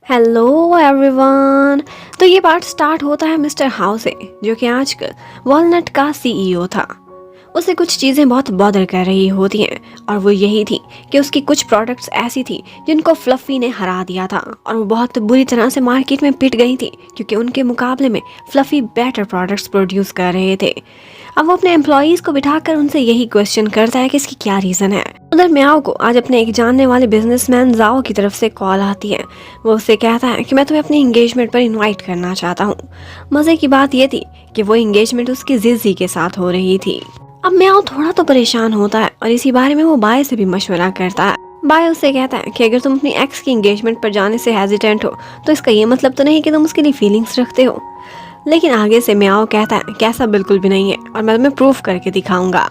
Hello everyone. तो ये part start होता है मिस्टर हाउ से, जो कि आजकल वॉलनट का सीईओ था। उसे कुछ चीज़ें बहुत बॉदर कर रही होती हैं, और वो यही थी कि उसकी कुछ प्रोडक्ट्स ऐसी थी जिनको फ्लफ़ी ने हरा दिया था, और वो बहुत बुरी तरह से मार्केट में पिट गई थी क्योंकि उनके मुकाबले में फ्लफ़ी बेटर प्रोडक्ट्स प्रोड्यूस कर रहे थे। अब वो अपने एम्प्लॉयज़ को बिठाकर उनसे यही क्वेश्चन करता है कि इसकी क्या रीज़न है। उधर म्याओ को आज अपने एक जानने वाले बिजनेसमैन जाओ की तरफ से कॉल आती है। वो उससे कहता है कि मैं तुम्हें अपनी इंगेजमेंट पर इनवाइट करना चाहता हूँ। मज़े की बात ये थी कि वो इंगेजमेंट उसकी जिजी के साथ हो रही थी। अब म्याओ थोड़ा तो परेशान होता है और इसी बारे में वो बाय से भी मशवरा करता है। बाय उससे कहता है कि अगर तुम अपनी एक्स की इंगेजमेंट पर जाने से हेजिटेंट हो तो इसका ये मतलब तो नहीं कि तुम उसके लिए फीलिंग्स रखते हो। लेकिन आगे से म्याओ कहता है कि ऐसा बिल्कुल भी नहीं है और मैं तुम्हें प्रूफ करके दिखाऊंगा।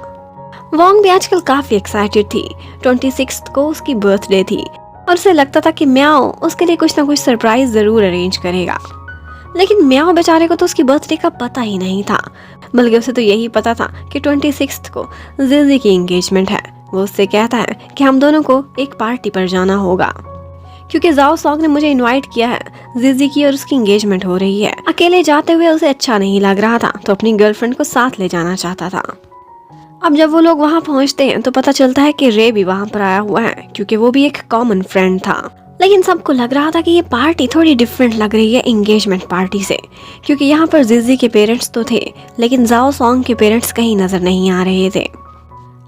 वोंग भी आजकल काफी एक्साइटेड थी। 26 को उसकी बर्थडे थी और उसे लगता था कि म्याओ उसके लिए कुछ ना कुछ सरप्राइज जरूर अरेंज करेगा। लेकिन म्याओ बेचारे को तो उसकी बर्थडे का पता ही नहीं था, बल्कि उसे तो यही पता था कि 26 को जिजी की एंगेजमेंट है। वो उससे कहता है कि हम दोनों को एक पार्टी पर जाना होगा क्योंकि जाओ सॉन्ग ने मुझे इनवाइट किया है। जिजी की और उसकी एंगेजमेंट हो रही है। अकेले जाते हुए उसे अच्छा नहीं लग रहा था, तो अपनी गर्लफ्रेंड को साथ ले जाना चाहता था। अब जब वो लोग वहाँ पहुँचते हैं तो पता चलता है कि रे भी वहाँ पर आया हुआ है, क्योंकि वो भी एक कॉमन फ्रेंड था। लेकिन सबको लग रहा था कि ये पार्टी थोड़ी डिफरेंट लग रही है एंगेजमेंट पार्टी से, क्योंकि यहाँ पर जिजी के पेरेंट्स तो थे लेकिन जाओ सॉन्ग के पेरेंट्स कहीं नजर नहीं आ रहे थे।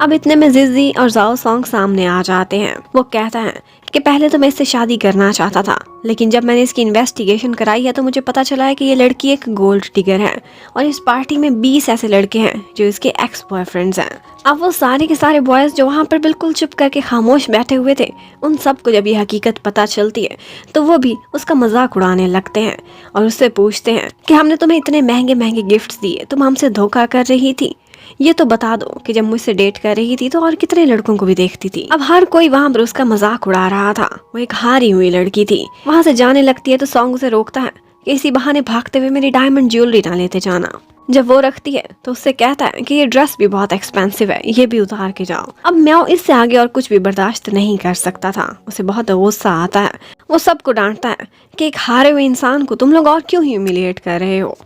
अब इतने में जिजी और जाओ सॉन्ग सामने आ जाते हैं। वो कहता है कि पहले तो मैं इससे शादी करना चाहता था, लेकिन जब मैंने इसकी इन्वेस्टिगेशन कराई है तो मुझे पता चला है कि ये लड़की एक गोल्ड डिगर है और इस पार्टी में 20 ऐसे लड़के हैं जो इसके एक्स बॉयफ्रेंड्स हैं। अब वो सारे के सारे बॉयज जो वहाँ पर बिल्कुल चुप करके खामोश बैठे हुए थे, उन सबको जब ये हकीकत पता चलती है तो वो भी उसका मजाक उड़ाने लगते हैं और उससे पूछते हैं कि हमने तुम्हें इतने महंगे महंगे गिफ्ट्स दिए, तुम हमसे धोखा कर रही थी। ये तो बता दो कि जब मुझसे डेट कर रही थी तो और कितने लड़कों को भी देखती थी। अब हर कोई वहाँ पर उसका मजाक उड़ा रहा था। वो एक हारी हुई लड़की थी। वहाँ से जाने लगती है तो सॉन्ग उसे रोकता है कि इसी बहाने भागते हुए मेरी डायमंड ज्वेलरी ना लेते जाना। जब वो रखती है तो उससे कहता है कि ये ड्रेस भी बहुत एक्सपेंसिव है, ये भी उतार के जाओ। अब म्याओ इससे आगे और कुछ भी बर्दाश्त नहीं कर सकता था। उसे बहुत गुस्सा आता है। वो सबको डांटता है कि एक हारे हुए इंसान को तुम लोग और क्यों ह्यूमिलिएट कर रहे हो।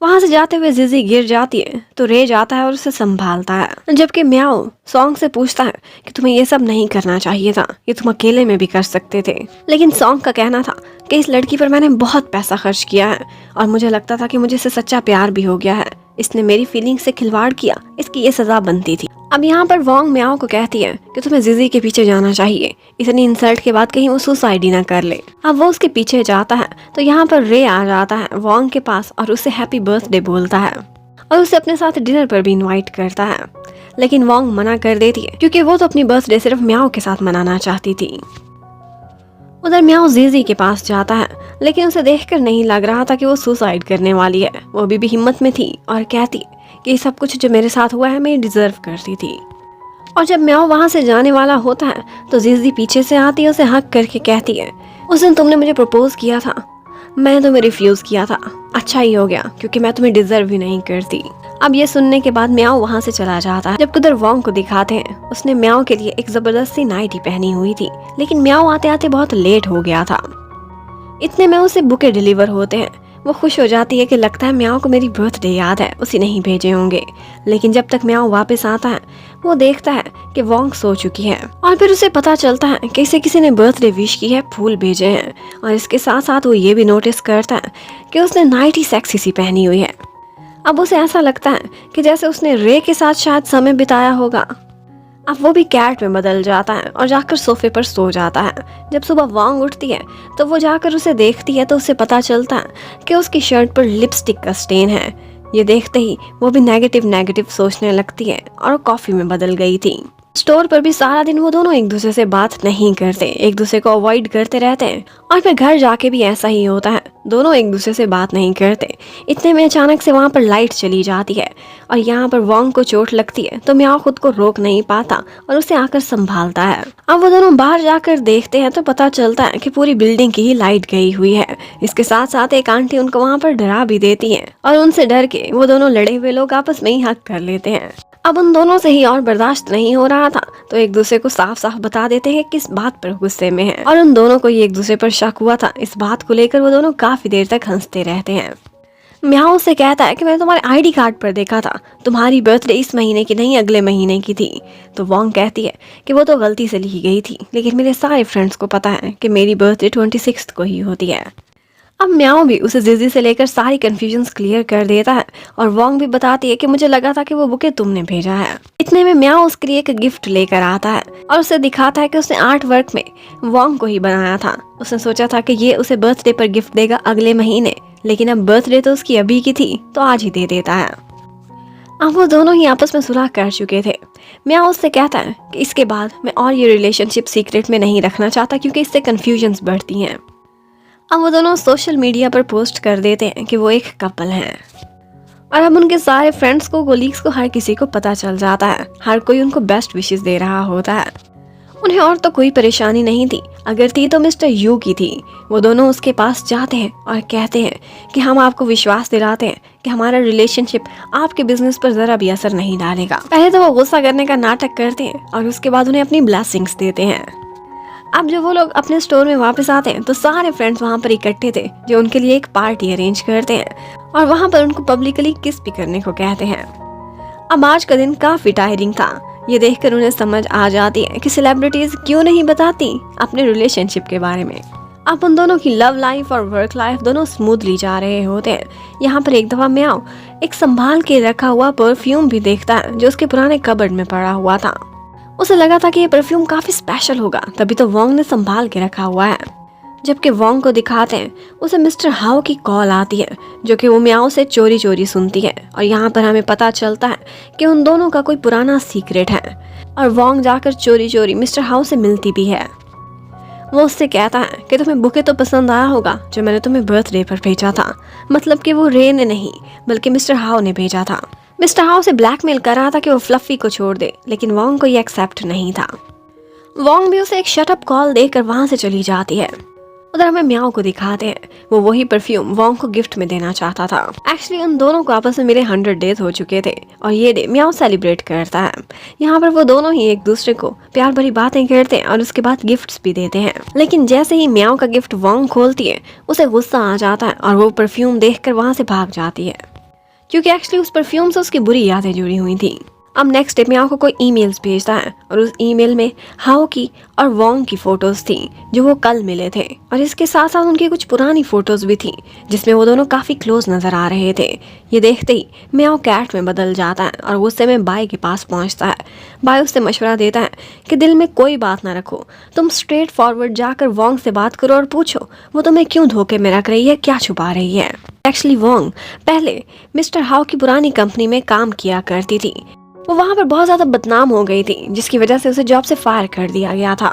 वहां से जाते हुए जिजी गिर जाती है तो रे जाता है और उसे संभालता है, जबकि म्याओ सॉन्ग से पूछता है कि तुम्हें ये सब नहीं करना चाहिए था, ये तुम अकेले में भी कर सकते थे। लेकिन सॉन्ग का कहना था कि इस लड़की पर मैंने बहुत पैसा खर्च किया है और मुझे लगता था कि मुझे इससे सच्चा प्यार भी हो गया है। इसने मेरी फीलिंग से खिलवाड़ किया, इसकी ये सजा बनती थी। अब यहाँ पर वोंग म्याओ को कहती है कि तुम्हें जिजी के पीछे जाना चाहिए, इतनी इंसल्ट के बाद कहीं वो सुसाइड ही ना कर ले। अब वो उसके पीछे जाता है तो यहाँ पर रे आ जाता है वोंग के पास और उसे हैप्पी बर्थडे बोलता है और उसे अपने साथ डिनर पर भी इनवाइट करता है। लेकिन वोंग मना कर देती है क्योंकि वो तो अपनी बर्थडे सिर्फ म्याओ के साथ मनाना चाहती थी। उधर म्याओ जिजी के पास जाता है, लेकिन उसे देखकर नहीं लग रहा था कि वो सुसाइड करने वाली है। वो अभी भी हिम्मत में थी और कहती कि सब कुछ जो मेरे साथ हुआ है मैं डिजर्व करती थी। और जब म्याओ वहाँ से जाने वाला होता है तो जिजी पीछे से आती है, उसे हक करके कहती है उस दिन तुमने मुझे प्रपोज किया था, मैंने तुम्हें रिफ्यूज किया था। अच्छा ही हो गया क्योंकि मैं तुम्हें डिजर्व ही नहीं करती। अब ये सुनने के बाद म्याओ वहाँ से चला जाता है। जब उधर वोंग को दिखाते हैं, उसने म्याओ के लिए एक जबरदस्ती नाइटी पहनी हुई थी, लेकिन म्याओ आते आते बहुत लेट हो गया था। इतने में उसे बुके डिलीवर होते हैं। वो खुश हो जाती है कि लगता है म्याओ को मेरी बर्थडे याद है, उसी ने ही भेजे होंगे। लेकिन जब तक म्याओ वापस आता है वो देखता है कि वोंग सो चुकी है और फिर उसे पता चलता है कि इसे किसी ने बर्थडे विश की है, फूल भेजे हैं। और इसके साथ साथ वो ये भी नोटिस करता है कि उसने नाइटी सेक्सी सी पहनी हुई है। अब उसे ऐसा लगता है कि जैसे उसने रे के साथ शायद समय बिताया होगा। अब वो भी कैट में बदल जाता है और जाकर सोफे पर सो जाता है। जब सुबह वोंग उठती है तो वो जाकर उसे देखती है तो उसे पता चलता है कि उसकी शर्ट पर लिपस्टिक का स्टेन है। ये देखते ही वो भी नेगेटिव सोचने लगती है और कॉफी में बदल गई थी। स्टोर पर भी सारा दिन वो दोनों एक दूसरे से बात नहीं करते, एक दूसरे को अवॉइड करते रहते हैं। और फिर घर जाके भी ऐसा ही होता है, दोनों एक दूसरे से बात नहीं करते। इतने में अचानक से वहाँ पर लाइट चली जाती है और यहाँ पर वोंग को चोट लगती है तो म्याओ खुद को रोक नहीं पाता और उसे आकर संभालता है। अब वो दोनों बाहर जाकर देखते हैं तो पता चलता है कि पूरी बिल्डिंग की ही लाइट गई हुई है। इसके साथ साथ एक आंटी उनको वहाँ पर डरा भी देती है और उनसे डर के वो दोनों लड़े हुए लोग आपस में ही हक कर लेते हैं। अब उन दोनों से ही और बर्दाश्त नहीं हो रहा था तो एक दूसरे को साफ साफ बता देते हैं किस बात पर गुस्से में है और उन दोनों को ही एक दूसरे पर शक हुआ था, इस बात को लेकर वो दोनों काफ़ी देर तक हंसते रहते हैं। म्याओ से कहता है कि मैंने तुम्हारे आईडी कार्ड पर देखा था, तुम्हारी बर्थडे इस महीने की नहीं अगले महीने की थी। तो वोंग कहती है कि वो तो गलती से लिखी गई थी, लेकिन मेरे सारे फ्रेंड्स को पता है कि मेरी बर्थडे 26 को ही होती है। अब म्याओ भी उसे जिजी से लेकर सारी कन्फ्यूजन्स क्लियर कर देता है और वोंग भी बताती है कि मुझे लगा था कि वो बुके तुमने भेजा है। इतने में म्याओ उसके लिए एक गिफ्ट लेकर आता है और उसे दिखाता है कि उसने आर्ट वर्क में वोंग को ही बनाया था। उसने सोचा था कि ये उसे बर्थडे पर गिफ्ट देगा अगले महीने, लेकिन अब बर्थडे तो उसकी अभी की थी तो आज ही दे देता है। अब वो दोनों ही आपस में सुलह कर चुके थे। म्याओ उससे कहता है कि इसके बाद मैं और ये रिलेशनशिप सीक्रेट में नहीं रखना चाहता क्योंकि इससे कन्फ्यूजन्स बढ़ती हैं। अब वो दोनों सोशल मीडिया पर पोस्ट कर देते हैं कि वो एक कपल हैं और अब उनके सारे फ्रेंड्स को, कोलीग्स को, हर किसी को पता चल जाता है। हर कोई उनको बेस्ट विशेस दे रहा होता है। उन्हें और तो कोई परेशानी नहीं थी, अगर थी तो मिस्टर यू की थी। वो दोनों उसके पास जाते हैं और कहते हैं कि हम आपको विश्वास दिलाते हैं कि हमारा रिलेशनशिप आपके बिजनेस पर जरा भी असर नहीं डालेगा। पहले तो वो गुस्सा करने का नाटक करते हैं और उसके बाद उन्हें अपनी ब्लेसिंग्स देते हैं। अब जब वो लोग अपने स्टोर में वापस आते हैं तो सारे फ्रेंड्स वहाँ पर इकट्ठे थे जो उनके लिए एक पार्टी अरेंज करते हैं और वहाँ पर उनको पब्लिकली किस भी करने को कहते हैं। अब आज का दिन काफी टायरिंग था। ये देखकर उन्हें समझ आ जाती है कि सेलिब्रिटीज क्यों नहीं बताती अपने रिलेशनशिप के बारे में। अब उन दोनों की लव लाइफ और वर्क लाइफ दोनों स्मूथली जा रहे होते हैं। यहाँ पर एक दफा म्याओ एक संभाल के रखा हुआ परफ्यूम भी देखता है जो उसके पुराने कबर्ड में पड़ा हुआ था। उसे लगा था कि ये परफ्यूम काफी स्पेशल होगा, तभी तो वोंग ने संभाल के रखा हुआ है। जबकि वोंग को दिखाते हैं उसे मिस्टर हाओ की कॉल आती है जो कि वो म्याओ से चोरी चोरी सुनती है और यहाँ पर हमें पता चलता है कि उन दोनों का कोई पुराना सीक्रेट है और वोंग जाकर चोरी चोरी मिस्टर हाओ से मिलती भी है। वो उससे कहता है कि तुम्हें बुके तो पसंद आया होगा जो मैंने तुम्हें बर्थडे पर भेजा था। मतलब कि वो रे ने नहीं बल्कि मिस्टर हाओ ने भेजा था। मिस्टर हाओ से ब्लैकमेल कर रहा था कि वो फ्लफी को छोड़ दे, लेकिन वोंग को ये एक्सेप्ट नहीं था। वोंग भी उसे एक शट अप कॉल देकर वहां से चली जाती है। उधर हमें म्याओ को दिखाते हैं वो वही परफ्यूम वोंग को गिफ्ट में देना चाहता था। एक्चुअली उन दोनों को आपस में मिले 100 डेज हो चुके थे और ये डे म्याओ सेलिब्रेट करता है। यहाँ पर वो दोनों ही एक दूसरे को प्यार भरी बातें करते हैं और उसके बाद गिफ्ट्स भी देते हैं। लेकिन जैसे ही म्याओ का गिफ्ट वोंग खोलती है उसे गुस्सा आ जाता है और वो परफ्यूम देखकर वहां से भाग जाती है क्योंकि एक्चुअली उस परफ्यूम से उसकी बुरी यादें जुड़ी हुई थी। अब नेक्स्ट डे म्याओ को कोई ईमेल्स भेजता है और उस ईमेल में हाओ की और वोंग की फोटोज थी जो वो कल मिले थे और इसके साथ साथ उनकी कुछ पुरानी फोटोज भी थी जिसमें वो दोनों काफी क्लोज नजर आ रहे थे। ये देखते ही म्याओ कैट में बदल जाता है और गुस्से में बाय के पास पहुंचता है। बाय उससे मशवरा देता है कि दिल में कोई बात ना रखो, तुम स्ट्रेट फॉरवर्ड जाकर वोंग से बात करो और पूछो वो तुम्हें क्यों धोखे में रख रही है, क्या छुपा रही है। एक्चुअली वोंग पहले मिस्टर हाओ की पुरानी कंपनी में काम किया करती थी। वो वहाँ पर बहुत ज़्यादा बदनाम हो गई थी जिसकी वजह से उसे जॉब से फायर कर दिया गया था।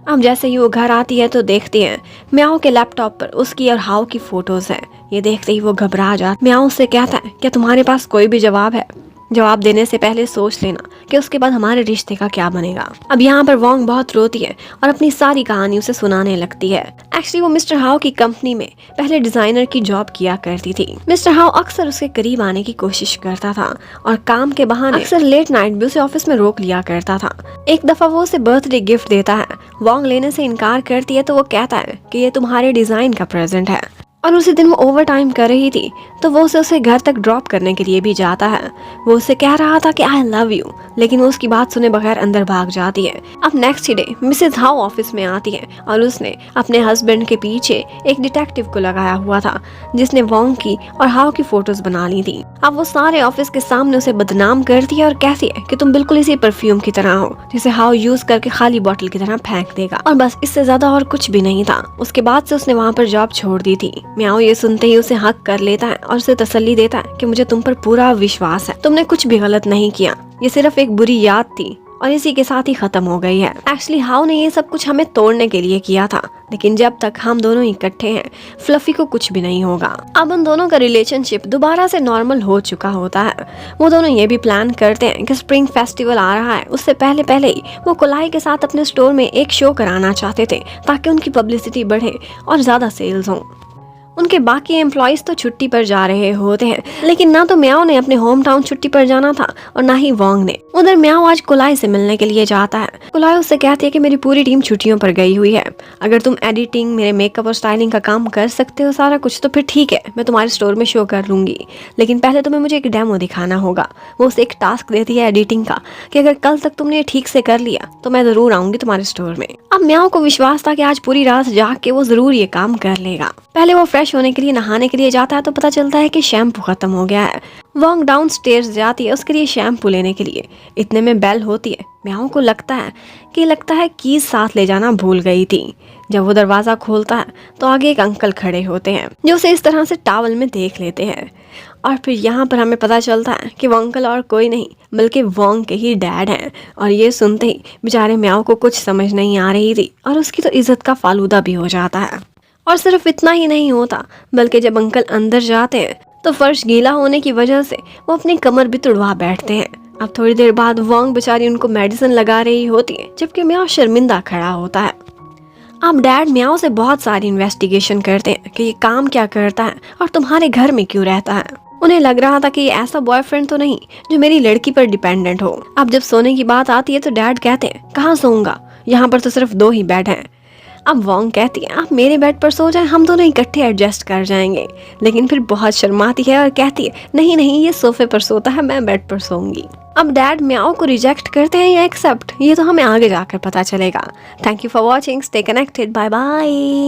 अब जैसे ही वो घर आती है तो देखती है म्याओ के लैपटॉप पर उसकी और हाओ की फोटोज है। ये देखते ही वो घबरा जाता। म्याओ से कहता है क्या तुम्हारे पास कोई भी जवाब है? जवाब देने से पहले सोच लेना कि उसके बाद हमारे रिश्ते का क्या बनेगा। अब यहाँ पर वोंग बहुत रोती है और अपनी सारी कहानी उसे सुनाने लगती है। एक्चुअली वो मिस्टर हाओ की कंपनी में पहले डिजाइनर की जॉब किया करती थी। मिस्टर हाओ अक्सर उसके करीब आने की कोशिश करता था और काम के बहाने अक्सर लेट नाइट भी उसे ऑफिस में रोक लिया करता था। एक दफा वो उसे बर्थडे गिफ्ट देता है। वोंग लेने से इनकार करती है तो वो कहता है कि ये तुम्हारे डिजाइन का प्रेजेंट है और उसी दिन वो ओवर टाइम कर रही थी तो वो उसे घर तक ड्रॉप करने के लिए भी जाता है। वो उसे कह रहा था कि आई लव यू, लेकिन वो उसकी बात सुने बगैर अंदर भाग जाती है। अब नेक्स्ट डे मिसेज हाओ ऑफिस में आती है और उसने अपने हस्बैंड के पीछे एक डिटेक्टिव को लगाया हुआ था जिसने वोंग की और हाओ की फोटोज बना ली थी। अब वो सारे ऑफिस के सामने उसे बदनाम करती है और कहती है कि तुम बिल्कुल इसी परफ्यूम की तरह हो जिसे हाओ यूज करके खाली बॉटल की तरह फेंक देगा। और बस इससे ज्यादा और कुछ भी नहीं था। उसके बाद से उसने वहाँ पर जॉब छोड़ दी थी। म्याओ ये सुनते ही उसे हक कर लेता है और उसे तसल्ली देता है कि मुझे तुम पर पूरा विश्वास है, तुमने कुछ भी गलत नहीं किया, ये सिर्फ एक बुरी याद थी और इसी के साथ ही खत्म हो गई है। एक्चुअली हाओ ने ये सब कुछ हमें तोड़ने के लिए किया था, लेकिन जब तक हम दोनों इकट्ठे हैं फ्लफी को कुछ भी नहीं होगा। अब उन दोनों का रिलेशनशिप दोबारा से नॉर्मल हो चुका होता है। वो दोनों ये भी प्लान करते हैं कि स्प्रिंग फेस्टिवल आ रहा है, उससे पहले ही वो कोलाई के साथ अपने स्टोर में एक शो कराना चाहते थे ताकि उनकी पब्लिसिटी बढ़े और ज्यादा सेल्स हों। उनके बाकी एम्प्लॉयज तो छुट्टी पर जा रहे होते हैं, लेकिन ना तो म्याओ ने अपने होम टाउन छुट्टी पर जाना था और ना ही वोंग ने। उधर म्याओ आज कुलाई से मिलने के लिए जाता है। कुलाई उससे कहती है कि मेरी पूरी टीम छुट्टियों पर गई हुई है, अगर तुम एडिटिंग, मेरे मेकअप और स्टाइलिंग का काम कर सकते हो सारा कुछ, तो फिर ठीक है, मैं तुम्हारे स्टोर में शो कर लूंगी, लेकिन पहले तुम्हें मुझे एक डेमो दिखाना होगा। वो उसे एक टास्क देती है एडिटिंग का कि अगर कल तक तुमने ये ठीक से कर लिया तो मैं जरूर आऊंगी तुम्हारे स्टोर में। अब म्याओ को विश्वास था कि आज पूरी रात जाग के वो जरूर ये काम कर लेगा। पहले वो फ्रेश होने के लिए नहाने के लिए जाता है तो पता चलता है कि शैम्पू खत्म हो गया है। वोंग डाउन स्टेयर्स जाती है उसके लिए शैम्पू लेने के लिए। इतने में बेल होती है। म्याओ को लगता है कीज साथ ले जाना भूल गई थी। जब वो दरवाजा खोलता है तो आगे एक अंकल खड़े होते हैं जो उसे इस तरह से टॉवल में देख लेते हैं। और फिर यहाँ पर हमें पता चलता है कि वो अंकल और कोई नहीं बल्कि वोंग के ही डैड हैं। और ये सुनते ही बेचारे म्याओ को कुछ समझ नहीं आ रही थी और उसकी तो इज्जत का फालूदा भी हो जाता है। और सिर्फ इतना ही नहीं होता, बल्कि जब अंकल अंदर जाते हैं तो फर्श गीला होने की वजह से वो अपनी कमर भी तुड़वा बैठते हैं। अब थोड़ी देर बाद वोंग बेचारी उनको मेडिसिन लगा रही होती है, जबकि म्याओ शर्मिंदा खड़ा होता है। अब डैड म्याओ से बहुत सारी इन्वेस्टिगेशन करते हैं कि ये काम क्या करता है और तुम्हारे घर में क्यों रहता है। उन्हें लग रहा था कि ये ऐसा बॉयफ्रेंड तो नहीं जो मेरी लड़की पर डिपेंडेंट हो। अब जब सोने की बात आती है तो डैड कहते हैं कहाँ सोऊंगा, यहाँ पर तो सिर्फ 2 ही बेड हैं। अब वोंग कहती है आप मेरे बेड पर सो जाएं, हम दोनों इकट्ठे एडजस्ट कर जाएंगे। लेकिन फिर बहुत शर्माती है और कहती है नहीं नहीं, ये सोफे पर सोता है, मैं बेड पर सोऊंगी। अब डैड म्याओ को रिजेक्ट करते हैं या एक्सेप्ट, ये तो हमें आगे जाकर पता चलेगा। Thank you for watching, stay connected, bye bye.